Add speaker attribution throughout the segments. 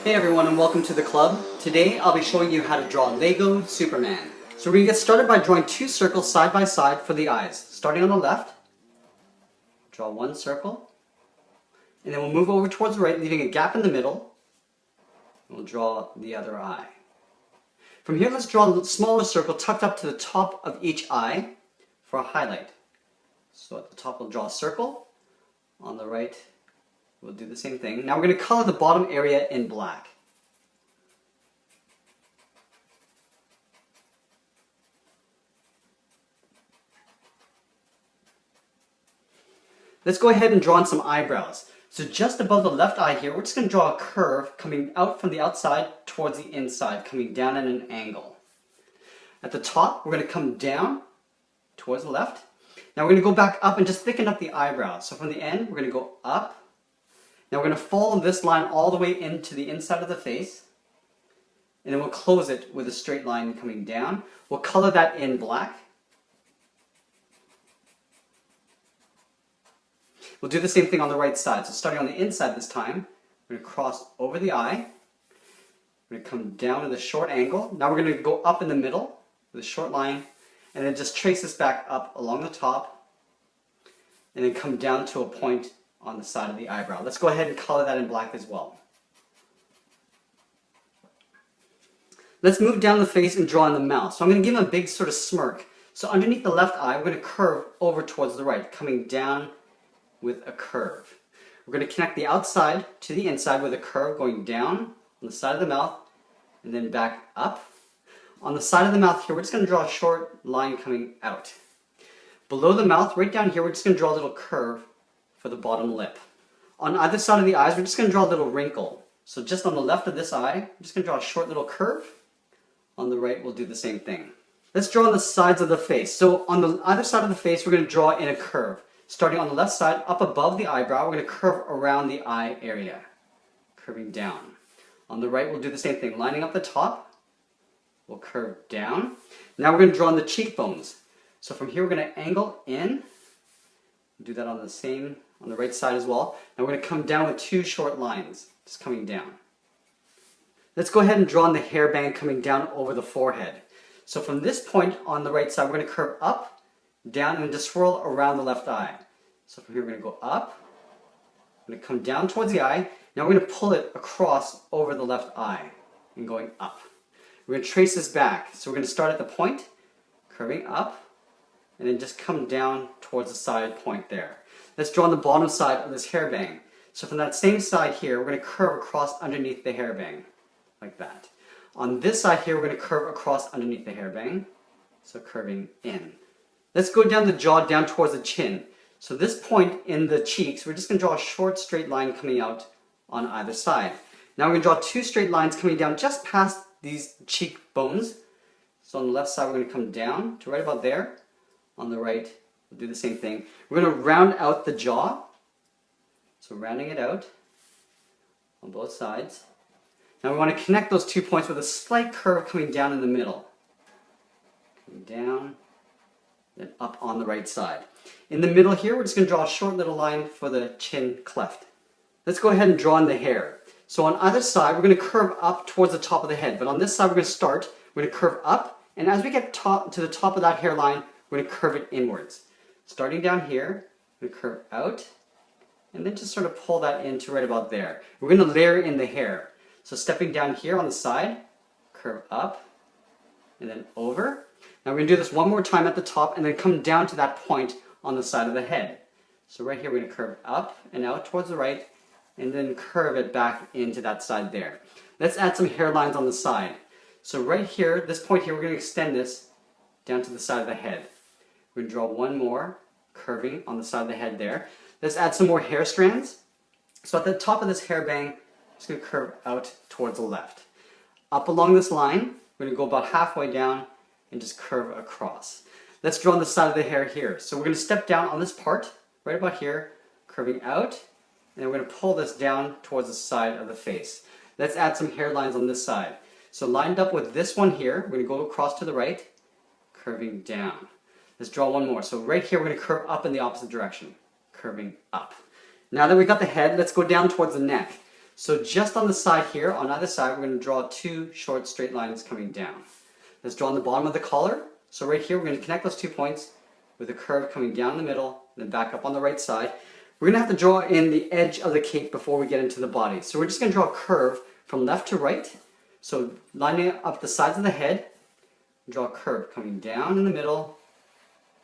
Speaker 1: Hey everyone and welcome to the club. Today I'll be showing you how to draw Lego Superman. So we're going to get started by drawing two circles side by side for the eyes. Starting on the left, draw one circle, and then we'll move over towards the right, leaving a gap in the middle, and we'll draw the other eye. From here, let's draw a smaller circle tucked up to the top of each eye for a highlight. So at the top we'll draw a circle, on the right we'll do the same thing. Now we're going to color the bottom area in black. Let's go ahead and draw in some eyebrows. So just above the left eye here, we're just going to draw a curve coming out from the outside towards the inside, coming down at an angle. At the top, we're going to come down towards the left. Now we're going to go back up and just thicken up the eyebrows. So from the end, we're going to go up. Now we're going to follow this line all the way into the inside of the face. And then we'll close it with a straight line coming down. We'll color that in black. We'll do the same thing on the right side. So starting on the inside this time, we're going to cross over the eye. We're going to come down at a short angle. Now we're going to go up in the middle with a short line, and then just trace this back up along the top, and then come down to a point on the side of the eyebrow. Let's go ahead and color that in black as well. Let's move down the face and draw in the mouth. So I'm going to give him a big sort of smirk. So underneath the left eye, we're going to curve over towards the right, coming down with a curve. We're going to connect the outside to the inside with a curve going down on the side of the mouth and then back up. On the side of the mouth here, we're just going to draw a short line coming out. Below the mouth, right down here, we're just going to draw a little curve for the bottom lip. On either side of the eyes, we're just going to draw a little wrinkle. So just on the left of this eye, I'm just going to draw a short little curve. On the right, we'll do the same thing. Let's draw on the sides of the face. So on the either side of the face, we're going to draw in a curve. Starting on the left side, up above the eyebrow, we're going to curve around the eye area, curving down. On the right, we'll do the same thing. Lining up the top, we'll curve down. Now we're going to draw on the cheekbones. So from here, we're going to angle in. Do that on the right side as well. Now we're going to come down with two short lines, just coming down. Let's go ahead and draw on the hairband coming down over the forehead. So from this point on the right side, we're going to curve up, down, and just swirl around the left eye. So from here we're going to go up, we're going to come down towards the eye. Now we're going to pull it across over the left eye and going up. We're going to trace this back. So we're going to start at the point, curving up, and then just come down towards the side point there. Let's draw on the bottom side of this hairbang. So from that same side here, we're going to curve across underneath the hairbang, like that. On this side here, we're going to curve across underneath the hairbang, so curving in. Let's go down the jaw, down towards the chin. So this point in the cheeks, we're just going to draw a short straight line coming out on either side. Now we're going to draw two straight lines coming down just past these cheekbones. So on the left side, we're going to come down to right about there. On the right, we'll do the same thing. We're going to round out the jaw. So rounding it out on both sides. Now we want to connect those 2 points with a slight curve coming down in the middle. Coming down. Then up on the right side. In the middle here, we're just going to draw a short little line for the chin cleft. Let's go ahead and draw in the hair. So on either side, we're going to curve up towards the top of the head. But on this side, we're going to start. We're going to curve up. And as we get to the top of that hairline, we're going to curve it inwards. Starting down here, we're going to curve out. And then just sort of pull that into right about there. We're going to layer in the hair. So stepping down here on the side, curve up, and then over. Now we're going to do this one more time at the top and then come down to that point on the side of the head. So right here we're going to curve up and out towards the right and then curve it back into that side there. Let's add some hairlines on the side. So right here, this point here, we're going to extend this down to the side of the head. We're going to draw one more curving on the side of the head there. Let's add some more hair strands. So at the top of this hairbang, I'm just going to curve out towards the left. Up along this line, we're going to go about halfway down and just curve across. Let's draw on the side of the hair here. So we're going to step down on this part, right about here, curving out, and then we're going to pull this down towards the side of the face. Let's add some hairlines on this side. So lined up with this one here, we're going to go across to the right, curving down. Let's draw one more. So right here, we're going to curve up in the opposite direction, curving up. Now that we've got the head, let's go down towards the neck. So just on the side here, on either side, we're going to draw two short straight lines coming down. Let's draw on the bottom of the collar. So right here, we're going to connect those 2 points with a curve coming down in the middle, and then back up on the right side. We're going to have to draw in the edge of the cape before we get into the body. So we're just going to draw a curve from left to right. So lining up the sides of the head, draw a curve coming down in the middle,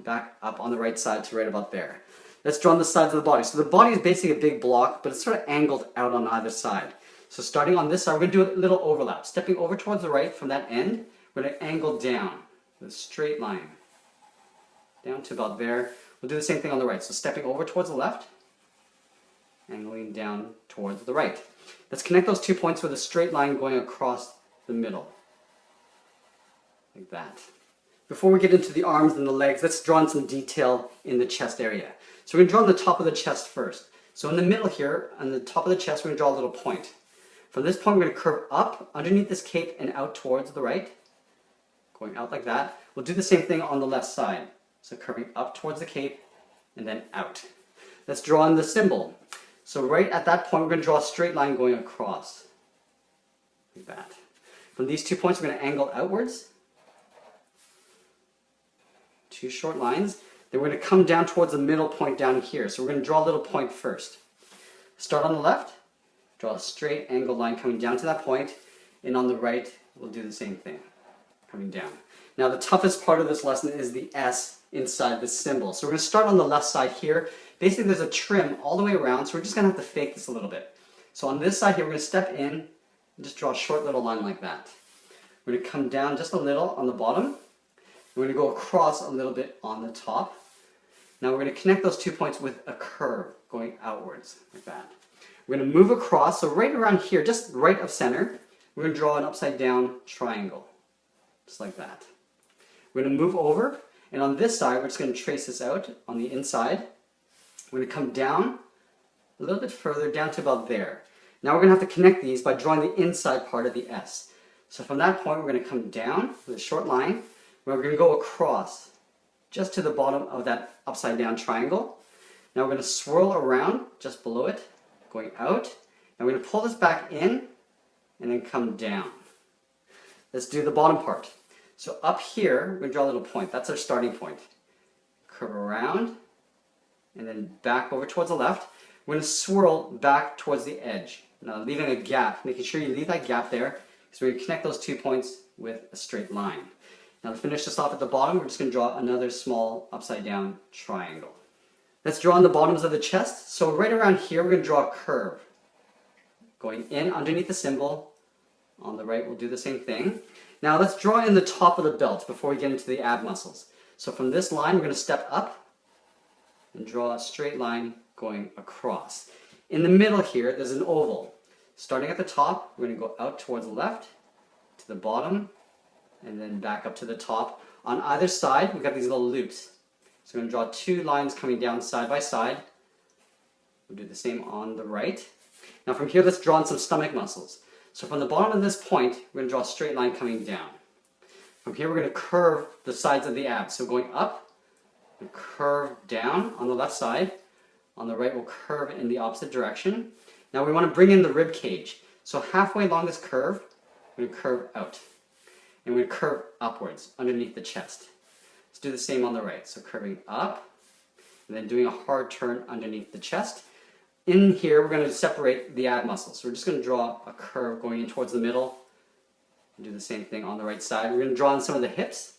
Speaker 1: back up on the right side to right about there. Let's draw on the sides of the body. So the body is basically a big block, but it's sort of angled out on either side. So starting on this side, we're going to do a little overlap. Stepping over towards the right from that end, we're going to angle down with a straight line. Down to about there. We'll do the same thing on the right. So stepping over towards the left, angling down towards the right. Let's connect those 2 points with a straight line going across the middle. Like that. Before we get into the arms and the legs, let's draw in some detail in the chest area. So we're going to draw on the top of the chest first. So in the middle here, on the top of the chest, we're going to draw a little point. From this point, we're going to curve up underneath this cape and out towards the right. Going out like that. We'll do the same thing on the left side. So curving up towards the cape and then out. Let's draw in the symbol. So right at that point, we're going to draw a straight line going across. Like that. From these 2 points, we're going to angle outwards. 2 short lines. Then we're going to come down towards the middle point down here. So we're going to draw a little point first. Start on the left, draw a straight angled line coming down to that point, and on the right, we'll do the same thing, coming down. Now the toughest part of this lesson is the S inside the symbol. So we're going to start on the left side here. Basically there's a trim all the way around, so we're just going to have to fake this a little bit. So on this side here, we're going to step in and just draw a short little line like that. We're going to come down just a little on the bottom. We're going to go across a little bit on the top. Now we're going to connect those 2 points with a curve going outwards, like that. We're going to move across, so right around here, just right of center, we're going to draw an upside down triangle, just like that. We're going to move over, and on this side, we're just going to trace this out on the inside. We're going to come down a little bit further, down to about there. Now we're going to have to connect these by drawing the inside part of the S. So from that point, we're going to come down with a short line. We're going to go across just to the bottom of that upside down triangle. Now we're going to swirl around just below it, going out. And we're going to pull this back in and then come down. Let's do the bottom part. So up here, we're going to draw a little point. That's our starting point. Curve around and then back over towards the left. We're going to swirl back towards the edge. Now leaving a gap, making sure you leave that gap there, because we're going to connect those 2 points with a straight line. Now to finish this off at the bottom, we're just going to draw another small upside down triangle. Let's draw on the bottoms of the chest. So right around here, we're going to draw a curve. Going in underneath the symbol. On the right, we'll do the same thing. Now let's draw in the top of the belt before we get into the ab muscles. So from this line, we're going to step up and draw a straight line going across. In the middle here, there's an oval. Starting at the top, we're going to go out towards the left, to the bottom, and then back up to the top. On either side, we've got these little loops. So we're going to draw 2 lines coming down side by side. We'll do the same on the right. Now from here, let's draw in some stomach muscles. So from the bottom of this point, we're going to draw a straight line coming down. From here, we're going to curve the sides of the abs. So going up, and curve down on the left side. On the right, we'll curve in the opposite direction. Now we want to bring in the rib cage. So halfway along this curve, we're going to curve out. And we're going to curve upwards underneath the chest. Let's do the same on the right. So curving up, and then doing a hard turn underneath the chest. In here, we're going to separate the ab muscles. So we're just going to draw a curve going in towards the middle. And do the same thing on the right side. We're going to draw in some of the hips.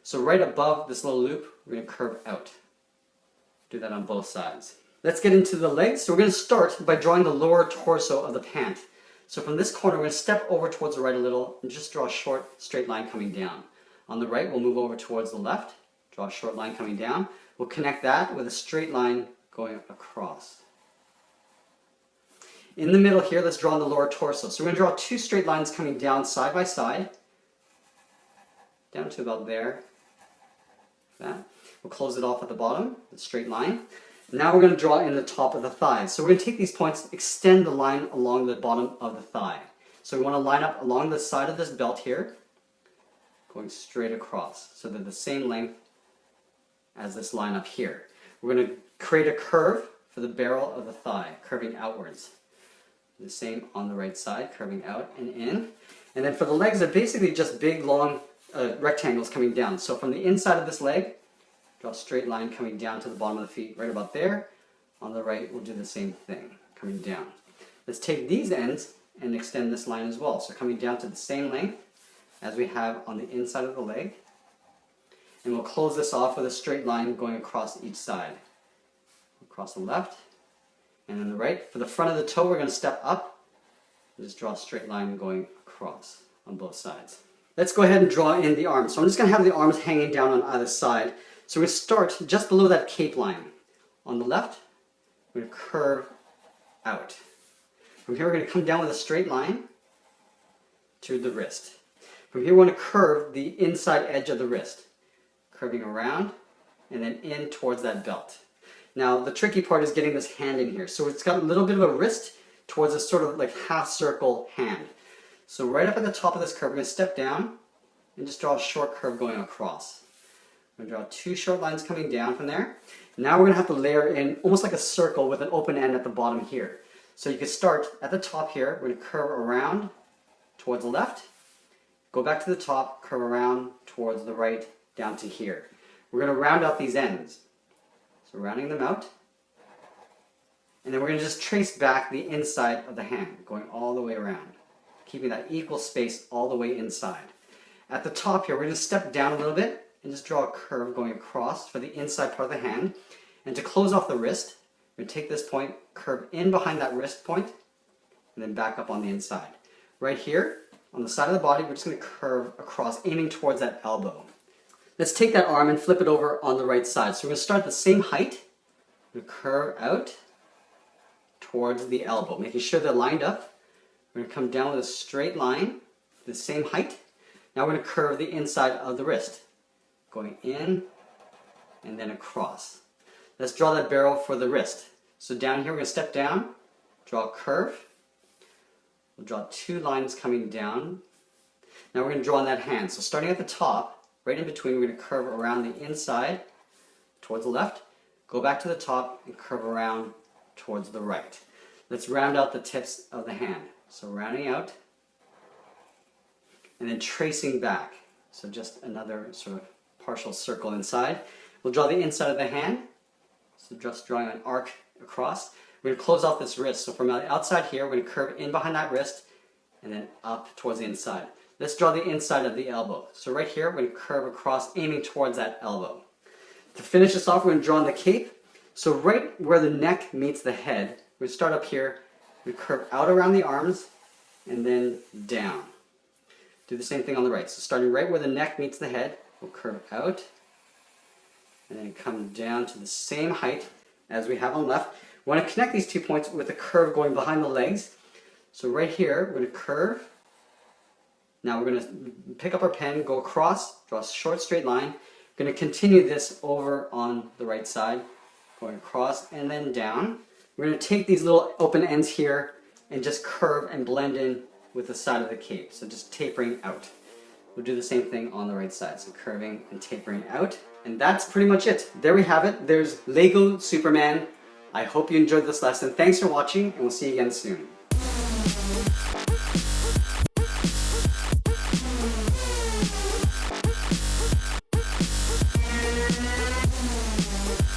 Speaker 1: So right above this little loop, we're going to curve out. Do that on both sides. Let's get into the legs. So we're going to start by drawing the lower torso of the pant. So from this corner, we're going to step over towards the right a little and just draw a short straight line coming down. On the right, we'll move over towards the left, draw a short line coming down. We'll connect that with a straight line going across. In the middle here, let's draw on the lower torso. So we're going to draw 2 straight lines coming down side by side, down to about there. Like that. We'll close it off at the bottom, the straight line. Now we're going to draw in the top of the thighs. So we're going to take these points, extend the line along the bottom of the thigh. So we want to line up along the side of this belt here, going straight across. So they're the same length as this line up here. We're going to create a curve for the barrel of the thigh, curving outwards. The same on the right side, curving out and in. And then for the legs, they're basically just big, long rectangles coming down. So from the inside of this leg, draw a straight line coming down to the bottom of the feet, right about there. On the right, we'll do the same thing, coming down. Let's take these ends and extend this line as well. So coming down to the same length as we have on the inside of the leg. And we'll close this off with a straight line going across each side. Across the left, and then the right. For the front of the toe, we're going to step up and just draw a straight line going across on both sides. Let's go ahead and draw in the arms. So I'm just going to have the arms hanging down on either side. So we're going to start just below that cape line. On the left, we're going to curve out. From here, we're going to come down with a straight line to the wrist. From here, we want to curve the inside edge of the wrist, curving around and then in towards that belt. Now, the tricky part is getting this hand in here. So it's got a little bit of a wrist towards a sort of like half circle hand. So right up at the top of this curve, we're going to step down and just draw a short curve going across. I'm going to draw two short lines coming down from there. Now we're going to have to layer in almost like a circle with an open end at the bottom here. So you can start at the top here. We're going to curve around towards the left, go back to the top, curve around towards the right, down to here. We're going to round out these ends. So rounding them out. And then we're going to just trace back the inside of the hand, going all the way around, keeping that equal space all the way inside. At the top here, we're going to step down a little bit and just draw a curve going across for the inside part of the hand. And to close off the wrist, we're going to take this point, curve in behind that wrist point, and then back up on the inside. Right here, on the side of the body, we're just going to curve across, aiming towards that elbow. Let's take that arm and flip it over on the right side. So we're going to start at the same height. We're going to curve out towards the elbow, making sure they're lined up. We're going to come down with a straight line, the same height. Now we're going to curve the inside of the wrist, going in and then across. Let's draw that barrel for the wrist. So down here, we're going to step down, draw a curve. We'll draw two lines coming down. Now we're going to draw on that hand. So starting at the top, right in between, we're going to curve around the inside towards the left, go back to the top and curve around towards the right. Let's round out the tips of the hand. So rounding out and then tracing back. So just another sort of partial circle inside. We'll draw the inside of the hand. So just drawing an arc across. We're going to close off this wrist. So from the outside here, we're going to curve in behind that wrist and then up towards the inside. Let's draw the inside of the elbow. So right here, we're going to curve across, aiming towards that elbow. To finish this off, we're going to draw on the cape. So right where the neck meets the head, we start up here, we curve out around the arms, and then down. Do the same thing on the right. So starting right where the neck meets the head, we'll curve out, and then come down to the same height as we have on the left. We want to connect these 2 points with a curve going behind the legs. So right here, we're going to curve. Now we're going to pick up our pen, go across, draw a short straight line. We're going to continue this over on the right side, going across and then down. We're going to take these little open ends here and just curve and blend in with the side of the cape. So just tapering out. We'll do the same thing on the right side. So curving and tapering out. And that's pretty much it. There we have it. There's Lego Superman. I hope you enjoyed this lesson. Thanks for watching, and we'll see you again soon.